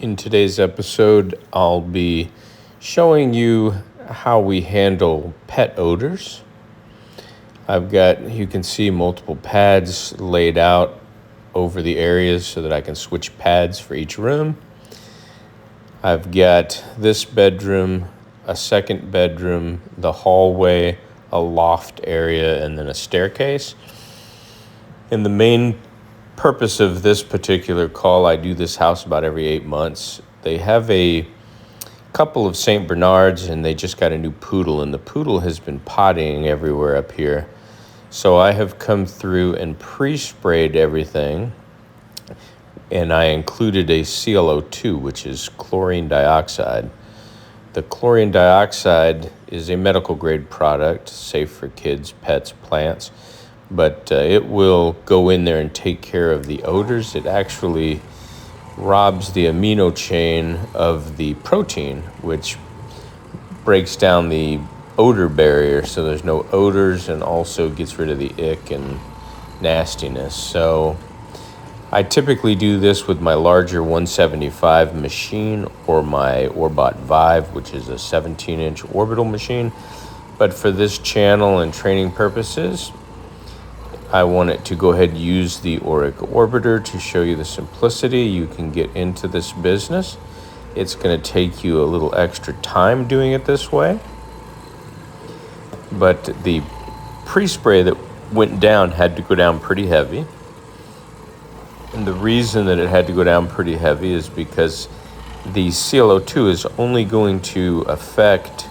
In today's episode, I'll be showing you how we handle pet odors. You can see multiple pads laid out over the areas so that I can switch pads for each room. I've got this bedroom, a second bedroom, the hallway, a loft area, and then a staircase. And the main purpose of this particular call, I do this house about every 8 months. They have a couple of St. Bernards and they just got a new poodle, and the poodle has been pottying everywhere up here. So I have come through and pre-sprayed everything, and I included a ClO2, which is chlorine dioxide. The chlorine dioxide is a medical grade product, safe for kids, pets, plants, but it will go in there and take care of the odors. It actually robs the amino chain of the protein, which breaks down the odor barrier so there's no odors, and also gets rid of the ick and nastiness. So I typically do this with my larger 175 machine or my Orbot Vive, which is a 17-inch orbital machine. But for this channel and training purposes, I want it to go ahead and use the Auric Orbiter to show you the simplicity you can get into this business. It's going to take you a little extra time doing it this way, but the pre-spray that went down had to go down pretty heavy. And the reason that it had to go down pretty heavy is because the ClO2 is only going to affect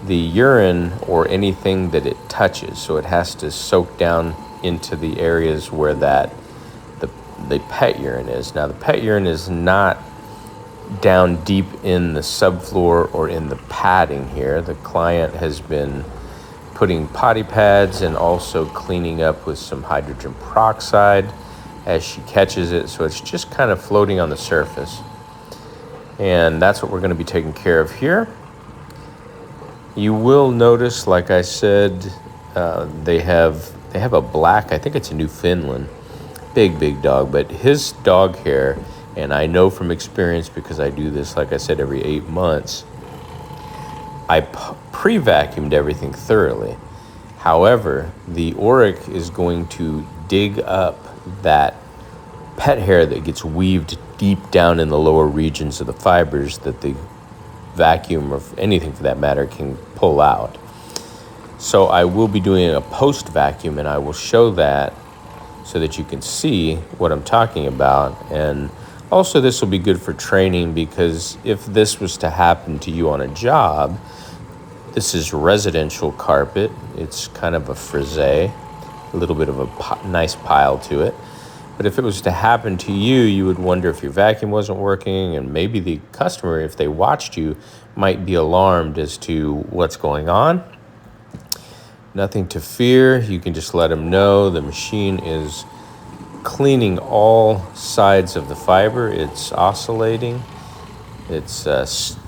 the urine or anything that it touches. So it has to soak down into the areas where the pet urine is. Now, the pet urine is not down deep in the subfloor or in the padding here. The client has been putting potty pads and also cleaning up with some hydrogen peroxide as she catches it, so it's just kind of floating on the surface. And that's what we're going to be taking care of here. You will notice, like I said, they have a black, I think it's a Newfoundland, big dog, but his dog hair, and I know from experience because I do this, like I said, every 8 months, I pre-vacuumed everything thoroughly. However, the Auric is going to dig up that pet hair that gets weaved deep down in the lower regions of the fibers that the vacuum, or anything for that matter, can pull out. So I will be doing a post vacuum, and I will show that so that you can see what I'm talking about. And also this will be good for training, because if this was to happen to you on a job, this is residential carpet. It's kind of a frise, a little bit of a nice pile to it. But if it was to happen to you, you would wonder if your vacuum wasn't working, and maybe the customer, if they watched you, might be alarmed as to what's going on. Nothing to fear. You can just let them know the machine is cleaning all sides of the fiber. It's oscillating. It's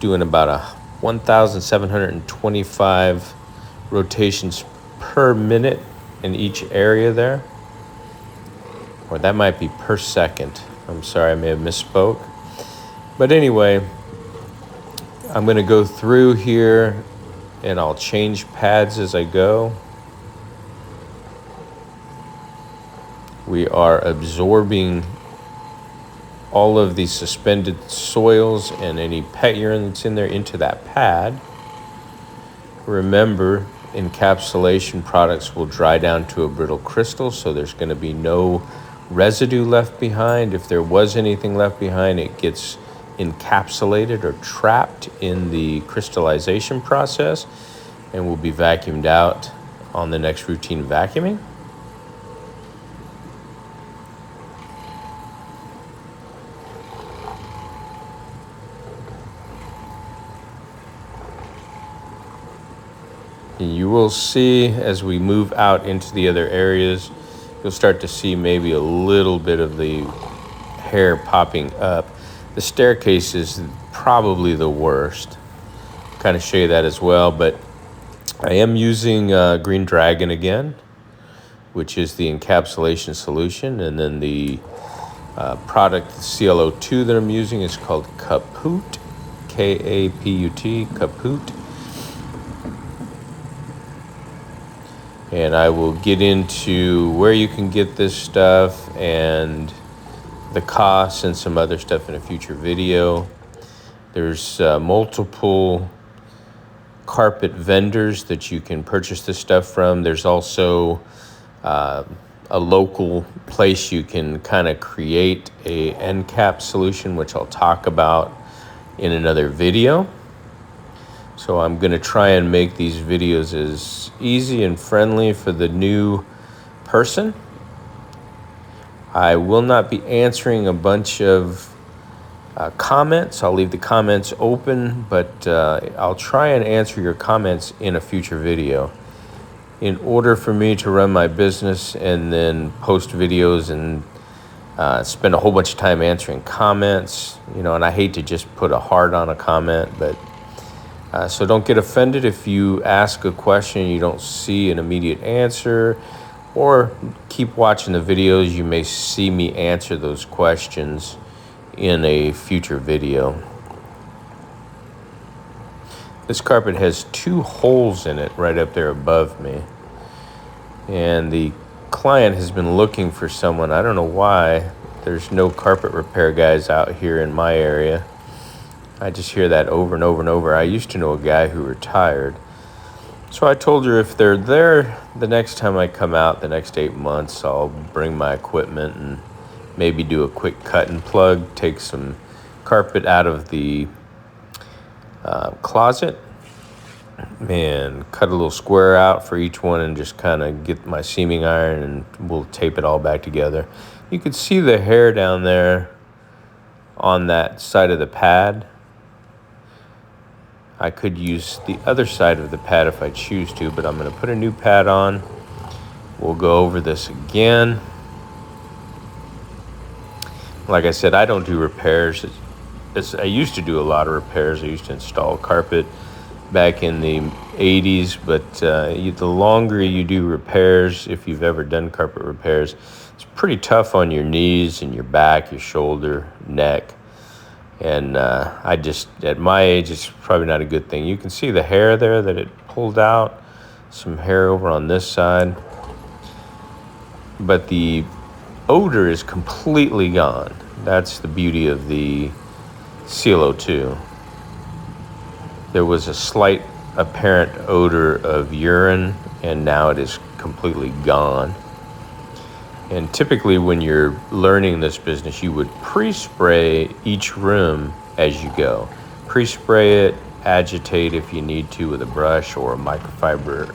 doing about 1,725 rotations per minute in each area there. Or that might be per second. I'm sorry, I may have misspoke. But anyway, I'm going to go through here and I'll change pads as I go. We are absorbing all of the suspended soils and any pet urine that's in there into that pad. Remember, encapsulation products will dry down to a brittle crystal, so there's going to be no residue left behind. If there was anything left behind, it gets encapsulated or trapped in the crystallization process and will be vacuumed out on the next routine vacuuming. And you will see as we move out into the other areas, you'll start to see maybe a little bit of the hair popping up. The staircase is probably the worst. Kind of show you that as well, but I am using Green Dragon again, which is the encapsulation solution, and then the product, the CLO2 that I'm using, is called Kaput, K-A-P-U-T, Kaput. And I will get into where you can get this stuff and the costs and some other stuff in a future video. There's multiple carpet vendors that you can purchase this stuff from. There's also a local place you can kind of create a end cap solution, which I'll talk about in another video. So I'm going to try and make these videos as easy and friendly for the new person. I will not be answering a bunch of comments. I'll leave the comments open, but I'll try and answer your comments in a future video. In order for me to run my business and then post videos and spend a whole bunch of time answering comments, and I hate to just put a heart on a comment, but so don't get offended if you ask a question and you don't see an immediate answer, or keep watching the videos. You may see me answer those questions in a future video. This carpet has 2 holes in it right up there above me. And the client has been looking for someone. I don't know why there's no carpet repair guys out here in my area. I just hear that over and over and over. I used to know a guy who retired. So I told her if they're there the next time I come out, the next 8 months, I'll bring my equipment and maybe do a quick cut and plug, take some carpet out of the closet and cut a little square out for each one and just kind of get my seaming iron, and we'll tape it all back together. You can see the hair down there on that side of the pad. I could use the other side of the pad if I choose to, but I'm going to put a new pad on. We'll go over this again. Like I said, I don't do repairs. I used to do a lot of repairs. I used to install carpet back in the 80s, but the longer you do repairs, if you've ever done carpet repairs, it's pretty tough on your knees and your back, your shoulder, neck. And at my age, it's probably not a good thing. You can see the hair there that it pulled out, some hair over on this side. But the odor is completely gone. That's the beauty of the CLO2. There was a slight apparent odor of urine, and now it is completely gone. And typically when you're learning this business, you would pre-spray each room as you go. Pre-spray it, agitate if you need to with a brush or a microfiber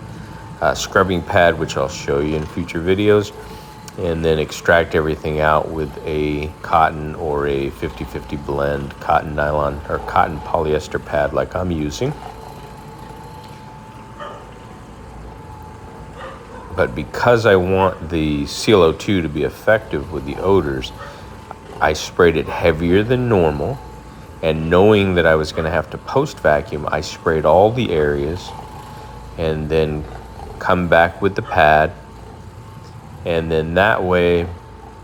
scrubbing pad, which I'll show you in future videos, and then extract everything out with a cotton or a 50-50 blend cotton nylon or cotton polyester pad like I'm using. But because I want the CLO2 to be effective with the odors, I sprayed it heavier than normal, and knowing that I was going to have to post vacuum, I sprayed all the areas and then come back with the pad, and then that way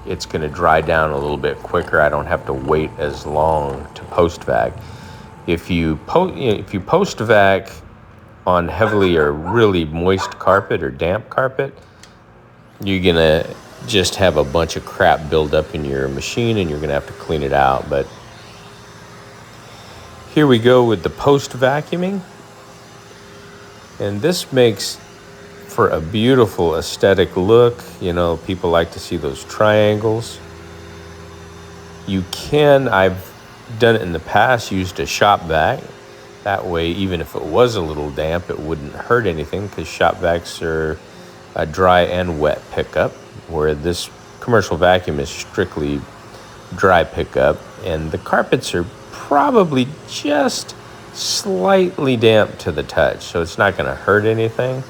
it's going to dry down a little bit quicker. I don't have to wait as long to post vac. If you post vac on heavily or really moist carpet or damp carpet, you're gonna just have a bunch of crap build up in your machine and you're gonna have to clean it out. But here we go with the post vacuuming, and this makes for a beautiful aesthetic look. People like to see those triangles. I've done it in the past, used a shop vac. That way, even if it was a little damp, it wouldn't hurt anything, because shop vacs are a dry and wet pickup, where this commercial vacuum is strictly dry pickup. And the carpets are probably just slightly damp to the touch, so it's not going to hurt anything.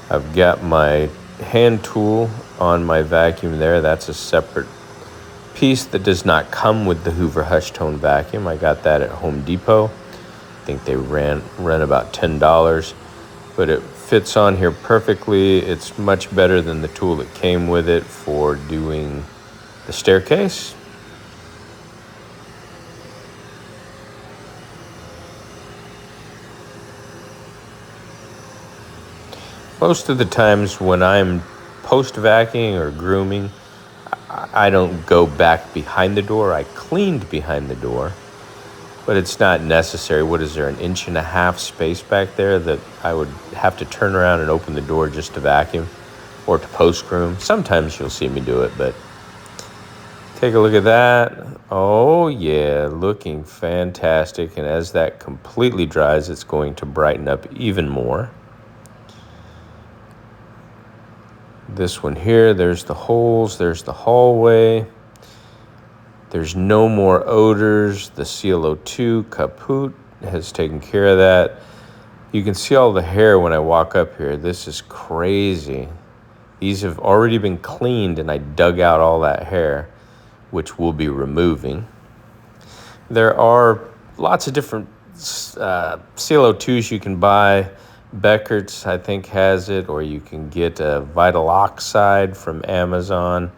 I've got my hand tool on my vacuum there. That's a separate piece that does not come with the Hoover Hush Tone vacuum. I got that at Home Depot. think they rent about $10, but it fits on here perfectly. It's much better than the tool that came with it for doing the staircase. Most of the times when I'm post-vacuuming or grooming, I don't go back behind the door. I cleaned behind the door, but it's not necessary. What is there, 1.5 inch space back there that I would have to turn around and open the door just to vacuum or to post-groom? Sometimes you'll see me do it, but take a look at that. Oh yeah, looking fantastic. And as that completely dries, it's going to brighten up even more. This one here, there's the holes, there's the hallway. There's no more odors. The CO2 kaput has taken care of that. You can see all the hair when I walk up here. This is crazy. These have already been cleaned and I dug out all that hair, which we'll be removing. There are lots of different CO2s you can buy. Beckert's, I think, has it, or you can get a Vital Oxide from Amazon.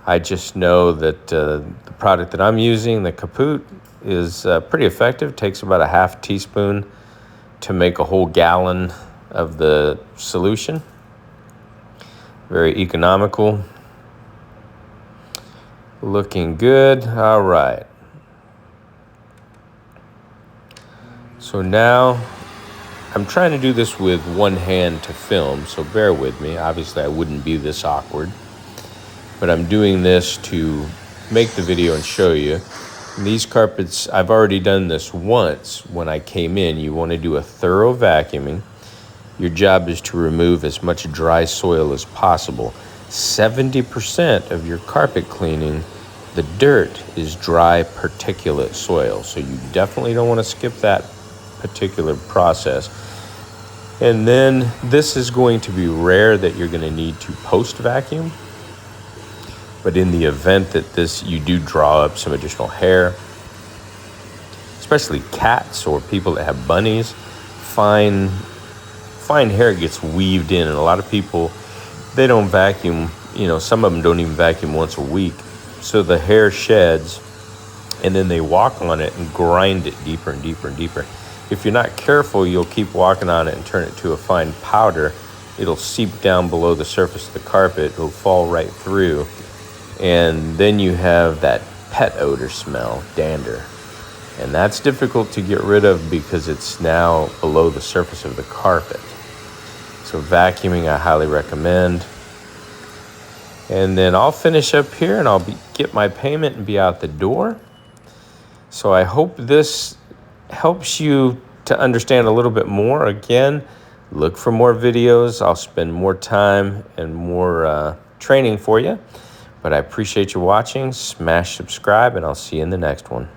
I just know that the product that I'm using, the kaput, is pretty effective. It takes about a 1/2 teaspoon to make a whole gallon of the solution. Very economical. Looking good. All right. So now I'm trying to do this with one hand to film, so bear with me. Obviously, I wouldn't be this awkward, but I'm doing this to make the video and show you. And these carpets, I've already done this once when I came in. You want to do a thorough vacuuming. Your job is to remove as much dry soil as possible. 70% of your carpet cleaning, the dirt, is dry particulate soil, so you definitely don't want to skip that particular process. And then this is going to be rare that you're going to need to post vacuum, but in the event that you do draw up some additional hair, especially cats or people that have bunnies, fine hair gets weaved in, and a lot of people, they don't vacuum. Some of them don't even vacuum once a week, so the hair sheds and then they walk on it and grind it deeper and deeper and deeper. If you're not careful, you'll keep walking on it and turn it to a fine powder. It'll seep down below the surface of the carpet. It'll fall right through. And then you have that pet odor smell, dander. And that's difficult to get rid of because it's now below the surface of the carpet. So vacuuming, I highly recommend. And then I'll finish up here and I'll get my payment and be out the door. So I hope this helps you to understand a little bit more. Again, look for more videos. I'll spend more time and more training for you. But I appreciate you watching. Smash subscribe, and I'll see you in the next one.